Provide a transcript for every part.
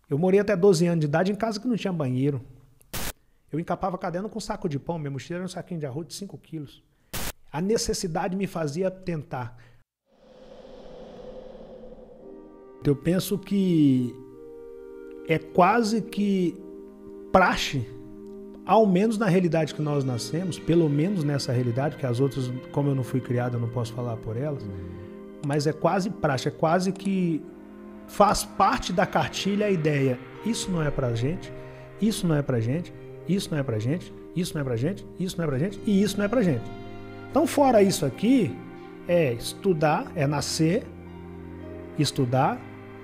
Eu morei até 12 anos de idade em casa que não tinha banheiro. Eu encapava caderno com um saco de pão, minha mochila era um saquinho de arroz de 5 quilos. A necessidade me fazia tentar. Eu penso que é quase que praxe, ao menos na realidade que nós nascemos, pelo menos nessa realidade, que as outras, como eu não fui criado, eu não posso falar por elas, mas é quase praxe, é quase que faz parte da cartilha a ideia, isso não é pra gente, isso não é pra gente, isso não é pra gente, isso não é pra gente, isso não é pra gente e isso não é pra gente. Então, fora isso aqui, é estudar, é nascer, estudar,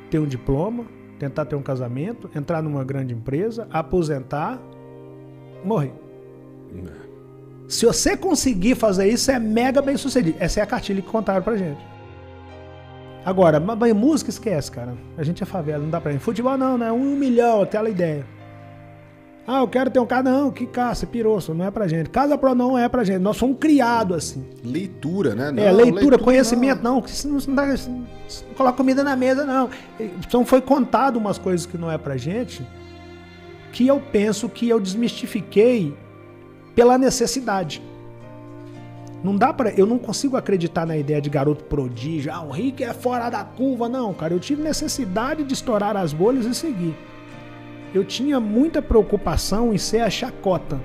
ter um diploma, tentar ter um casamento, entrar numa grande empresa, aposentar, morrer. Se você conseguir fazer isso, é mega bem sucedido. Essa é a cartilha que contaram pra gente. Agora, música esquece, cara. A gente é favela, não dá pra ir. Futebol não, né? 1 milhão, aquela ideia. Ah, eu quero ter um carro. Não, que caça, piroço, não é pra gente. Casa Pro não é pra gente. Nós fomos criados assim. Leitura, né? Não, leitura, conhecimento, não. Não coloca comida na mesa, não. Então foi contado umas coisas que não é pra gente, que eu penso que eu desmistifiquei pela necessidade. Não dá para, eu não consigo acreditar na ideia de garoto prodígio, o Rick é fora da curva, não, cara. Eu tive necessidade de estourar as bolhas e seguir. Eu tinha muita preocupação em ser a chacota.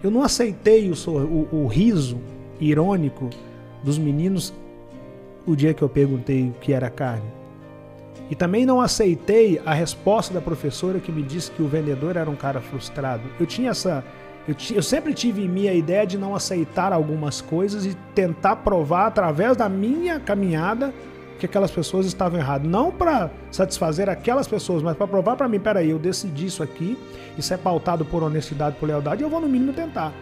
Eu não aceitei o riso irônico dos meninos o dia que eu perguntei o que era carne. E também não aceitei a resposta da professora que me disse que o vendedor era um cara frustrado. Eu sempre tive em mim a ideia de não aceitar algumas coisas e tentar provar através da minha caminhada que aquelas pessoas estavam erradas. Não para satisfazer aquelas pessoas, mas para provar para mim, peraí, eu decidi isso aqui, isso é pautado por honestidade, por lealdade, e eu vou no mínimo tentar.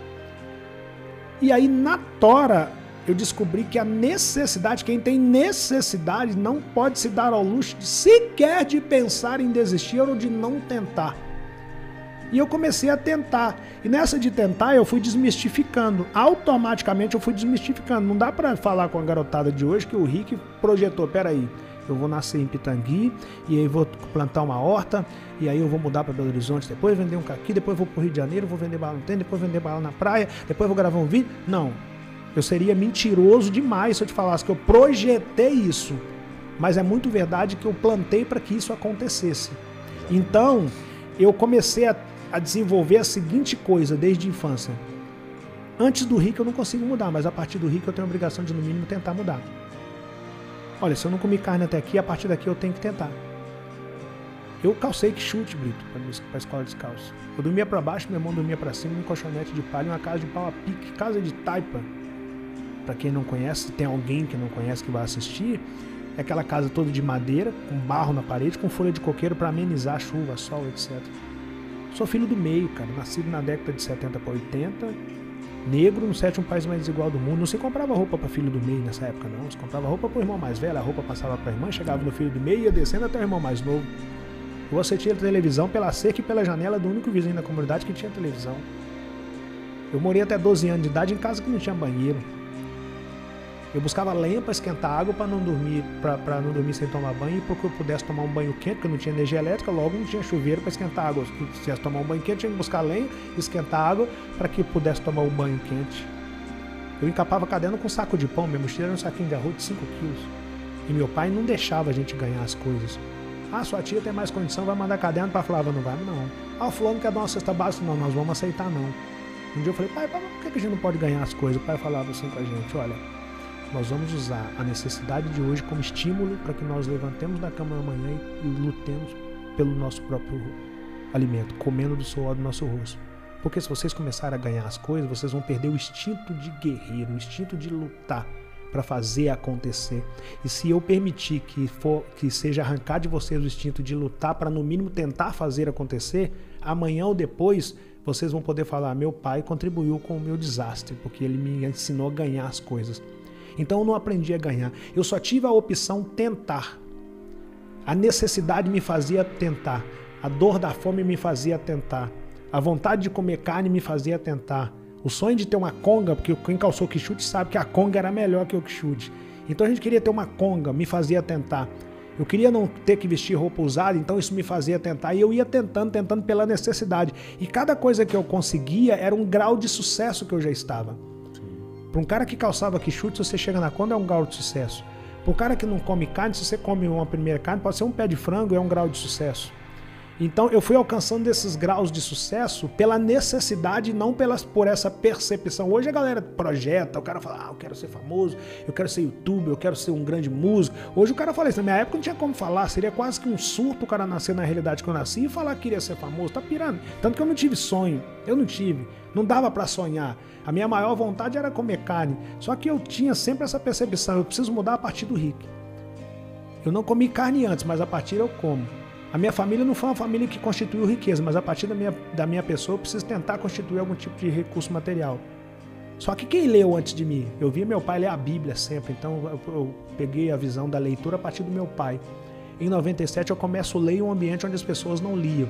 E aí, na tora, eu descobri que a necessidade, quem tem necessidade não pode se dar ao luxo sequer de pensar em desistir ou de não tentar. E eu comecei a tentar. E nessa de tentar, eu fui desmistificando. Automaticamente eu fui desmistificando. Não dá pra falar com a garotada de hoje que o Rick projetou. Peraí, eu vou nascer em Pitangui, e aí vou plantar uma horta, e aí eu vou mudar pra Belo Horizonte, depois vender um caqui, depois vou pro Rio de Janeiro, vou vender bala no tênis, depois vender bala na praia, depois vou gravar um vídeo. Não. Eu seria mentiroso demais se eu te falasse que eu projetei isso. Mas é muito verdade que eu plantei para que isso acontecesse. Então, eu comecei a desenvolver a seguinte coisa desde a infância. Antes do Rick eu não consigo mudar, mas a partir do Rick eu tenho a obrigação de, no mínimo, tentar mudar. Olha, se eu não comi carne até aqui, a partir daqui eu tenho que tentar. Eu calcei que chute, Brito, pra escola descalço. Eu dormia pra baixo, meu irmão dormia pra cima, um colchonete de palha, uma casa de pau a pique, casa de taipa. Pra quem não conhece, tem alguém que não conhece que vai assistir, é aquela casa toda de madeira, com barro na parede, com folha de coqueiro pra amenizar a chuva, sol, etc. Sou filho do meio, cara, nascido na década de 70 para 80, negro no 7º país mais desigual do mundo. Não se comprava roupa para filho do meio nessa época, não. Se comprava roupa para o irmão mais velho, a roupa passava para a irmã, chegava no filho do meio e ia descendo até o irmão mais novo. Eu assistia a televisão pela cerca e pela janela do único vizinho da comunidade que tinha televisão. Eu morei até 12 anos de idade em casa que não tinha banheiro. Eu buscava lenha para esquentar água para não dormir sem tomar banho, e porque eu pudesse tomar um banho quente, porque não tinha energia elétrica, logo não tinha chuveiro para esquentar água. Se quisesse tomar um banho quente, tinha que buscar lenha, esquentar água para que eu pudesse tomar um banho quente. Eu encapava caderno com um saco de pão, minha mochila era um saquinho de arroz de 5 quilos. E meu pai não deixava a gente ganhar as coisas. Ah, sua tia tem mais condição, vai mandar caderno para falar, não vai? Não. Ah, o fulano quer dar uma cesta básica? Não, nós vamos aceitar não. Um dia eu falei, pai, por que a gente não pode ganhar as coisas? O pai falava assim com a gente, olha, nós vamos usar a necessidade de hoje como estímulo para que nós levantemos da cama amanhã e lutemos pelo nosso próprio alimento, comendo do suor do nosso rosto. Porque se vocês começarem a ganhar as coisas, vocês vão perder o instinto de guerreiro, o instinto de lutar para fazer acontecer. E se eu permitir que seja arrancar de vocês o instinto de lutar para no mínimo tentar fazer acontecer, amanhã ou depois vocês vão poder falar, meu pai contribuiu com o meu desastre, porque ele me ensinou a ganhar as coisas. Então eu não aprendi a ganhar. Eu só tive a opção tentar. A necessidade me fazia tentar. A dor da fome me fazia tentar. A vontade de comer carne me fazia tentar. O sonho de ter uma conga, porque quem calçou quichute sabe que a conga era melhor que o quichute. Então a gente queria ter uma conga, me fazia tentar. Eu queria não ter que vestir roupa usada, então isso me fazia tentar. E eu ia tentando pela necessidade. E cada coisa que eu conseguia era um grau de sucesso que eu já estava. Para um cara que calçava quichute, se você chega na conta, é um grau de sucesso. Para um cara que não come carne, se você come uma primeira carne, pode ser um pé de frango, é um grau de sucesso. Então eu fui alcançando esses graus de sucesso pela necessidade, não por essa percepção. Hoje a galera projeta, o cara fala, eu quero ser famoso, eu quero ser youtuber, eu quero ser um grande músico. Hoje o cara fala isso, na minha época não tinha como falar, seria quase que um surto o cara nascer na realidade que eu nasci e falar que queria ser famoso, tá pirando. Tanto que eu não tive sonho, não dava pra sonhar. A minha maior vontade era comer carne, só que eu tinha sempre essa percepção, eu preciso mudar a partir do Rick. Eu não comi carne antes, mas a partir eu como. A minha família não foi uma família que constituiu riqueza, mas a partir da minha pessoa eu preciso tentar constituir algum tipo de recurso material. Só que quem leu antes de mim? Eu via meu pai ler a Bíblia sempre, então eu peguei a visão da leitura a partir do meu pai. Em 97 eu começo a ler em um ambiente onde as pessoas não liam.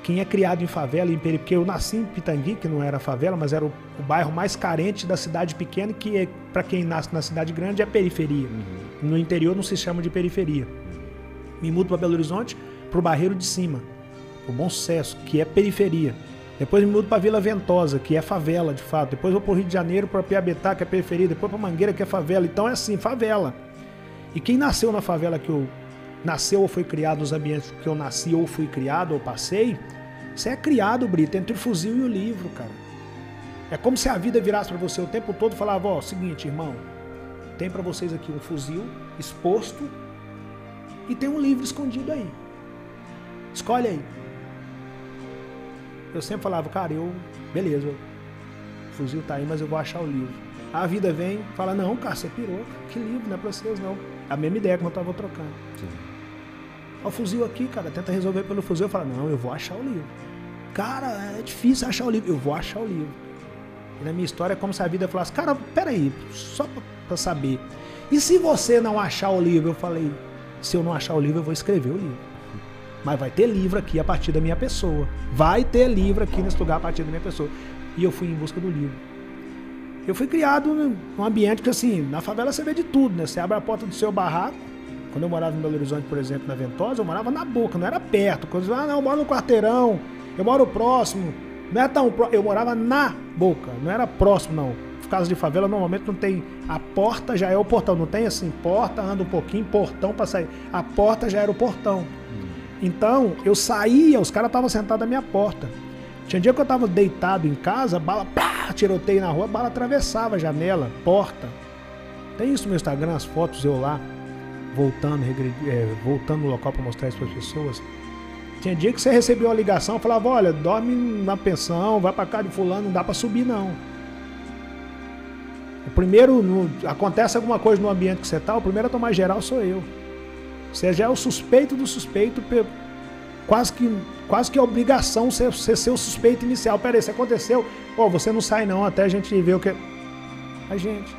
Quem é criado em favela, porque eu nasci em Pitangui, que não era favela, mas era o bairro mais carente da cidade pequena, que para quem nasce na cidade grande é periferia. No interior não se chama de periferia. Me mudo para Belo Horizonte, para o Barreiro de Cima, o Bom Sucesso, que é periferia. Depois me mudo para Vila Ventosa, que é favela, de fato. Depois vou para o Rio de Janeiro, para Piabetá, que é periferia. Depois para Mangueira, que é favela. Então é assim, favela. E quem nasceu na favela que eu nasceu ou foi criado nos ambientes que eu nasci ou fui criado ou passei, você é criado, Brito, entre o fuzil e o livro, cara. É como se a vida virasse para você o tempo todo e falava, seguinte, irmão, tem para vocês aqui um fuzil exposto e tem um livro escondido aí. Escolhe aí. Eu sempre falava, cara, beleza, o fuzil tá aí, mas eu vou achar o livro. A vida vem, fala, não, cara, você pirou, que livro, não é pra vocês não. A mesma ideia que eu tava trocando. Sim. O fuzil aqui, cara, tenta resolver pelo fuzil, eu falo, não, eu vou achar o livro. Cara, é difícil achar o livro, eu vou achar o livro. E na minha história é como se a vida falasse, cara, peraí, só pra saber. E se você não achar o livro? Eu falei, se eu não achar o livro, eu vou escrever o livro. Mas vai ter livro aqui a partir da minha pessoa. Vai ter livro aqui nesse lugar a partir da minha pessoa. E eu fui em busca do livro. Eu fui criado num ambiente que, assim, na favela você vê de tudo, né? Você abre a porta do seu barraco. Quando eu morava em Belo Horizonte, por exemplo, na Ventosa, eu morava na boca, não era perto. Quando eu dizia, não, eu moro no quarteirão, eu moro próximo. Não é tão próximo, eu morava na boca, não era próximo, não. Por causa de favela, normalmente não tem. A porta já é o portão, não tem assim, porta, anda um pouquinho, portão pra sair. A porta já era o portão. Então, eu saía, os caras estavam sentados na minha porta. Tinha dia que eu tava deitado em casa, bala, pá, tiroteio na rua, bala atravessava a janela, porta. Tem isso no meu Instagram, as fotos eu lá, voltando no local pra mostrar isso pras pessoas. Tinha dia que você recebia uma ligação, falava, olha, dorme na pensão, vai pra casa de fulano, não dá pra subir não. O primeiro, acontece alguma coisa no ambiente que você tá, o primeiro a tomar geral sou eu. Você já é o suspeito do suspeito, quase que a obrigação ser o suspeito inicial. Peraí, isso aconteceu, você não sai não, até a gente ver o que... A gente...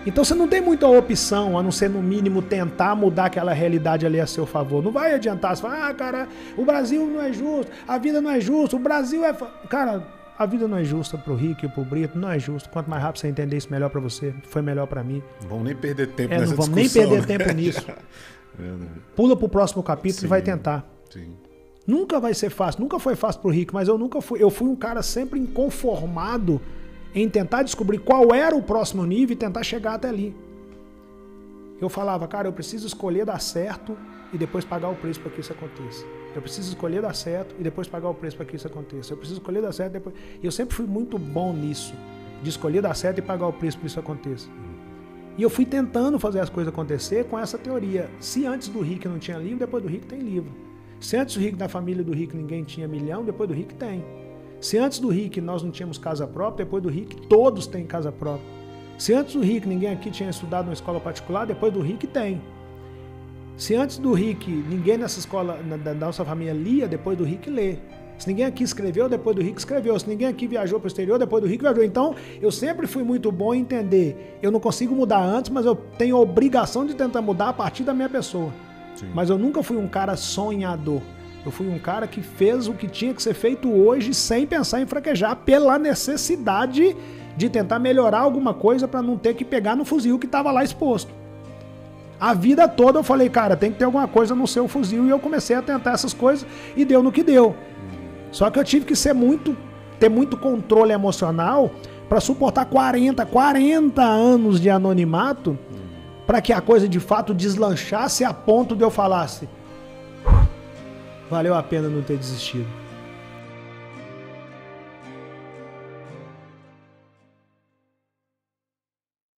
Então você não tem muita opção, a não ser no mínimo tentar mudar aquela realidade ali a seu favor. Não vai adiantar, você fala, cara, o Brasil não é justo, a vida não é justa, o Brasil é... Cara, a vida não é justa pro Rico e pro Brito, não é justo. Quanto mais rápido você entender isso, melhor pra você, foi melhor pra mim. Não vamos nem perder tempo nessa discussão. Não vamos nem perder tempo nisso. Pula pro próximo capítulo e vai tentar. Sim. Nunca vai ser fácil, nunca foi fácil pro Rico, mas eu fui um cara sempre inconformado em tentar descobrir qual era o próximo nível e tentar chegar até ali. Eu falava, cara, eu preciso escolher dar certo e depois pagar o preço para que isso aconteça. Eu preciso escolher dar certo e depois pagar o preço para que isso aconteça. Eu preciso escolher dar certo e depois... E eu sempre fui muito bom nisso, de escolher dar certo e pagar o preço para que isso aconteça. E eu fui tentando fazer as coisas acontecer com essa teoria. Se antes do Rick não tinha livro, depois do Rick tem livro. Se antes do Rick, da família do Rick, ninguém tinha milhão, depois do Rick tem. Se antes do Rick nós não tínhamos casa própria, depois do Rick todos têm casa própria. Se antes do Rick ninguém aqui tinha estudado numa escola particular, depois do Rick tem. Se antes do Rick ninguém nessa escola, da nossa família lia, depois do Rick lê. Se ninguém aqui escreveu, depois do Rick escreveu. Se ninguém aqui viajou para o exterior, depois do Rick viajou. Então, eu sempre fui muito bom em entender. Eu não consigo mudar antes, mas eu tenho a obrigação de tentar mudar a partir da minha pessoa. Sim. Mas eu nunca fui um cara sonhador. Eu fui um cara que fez o que tinha que ser feito hoje sem pensar em fraquejar, pela necessidade de tentar melhorar alguma coisa para não ter que pegar no fuzil que estava lá exposto. A vida toda eu falei, cara, tem que ter alguma coisa no seu fuzil. E eu comecei a tentar essas coisas e deu no que deu. Só que eu tive que ter muito controle emocional para suportar 40 anos de anonimato para que a coisa de fato deslanchasse a ponto de eu falasse, valeu a pena não ter desistido.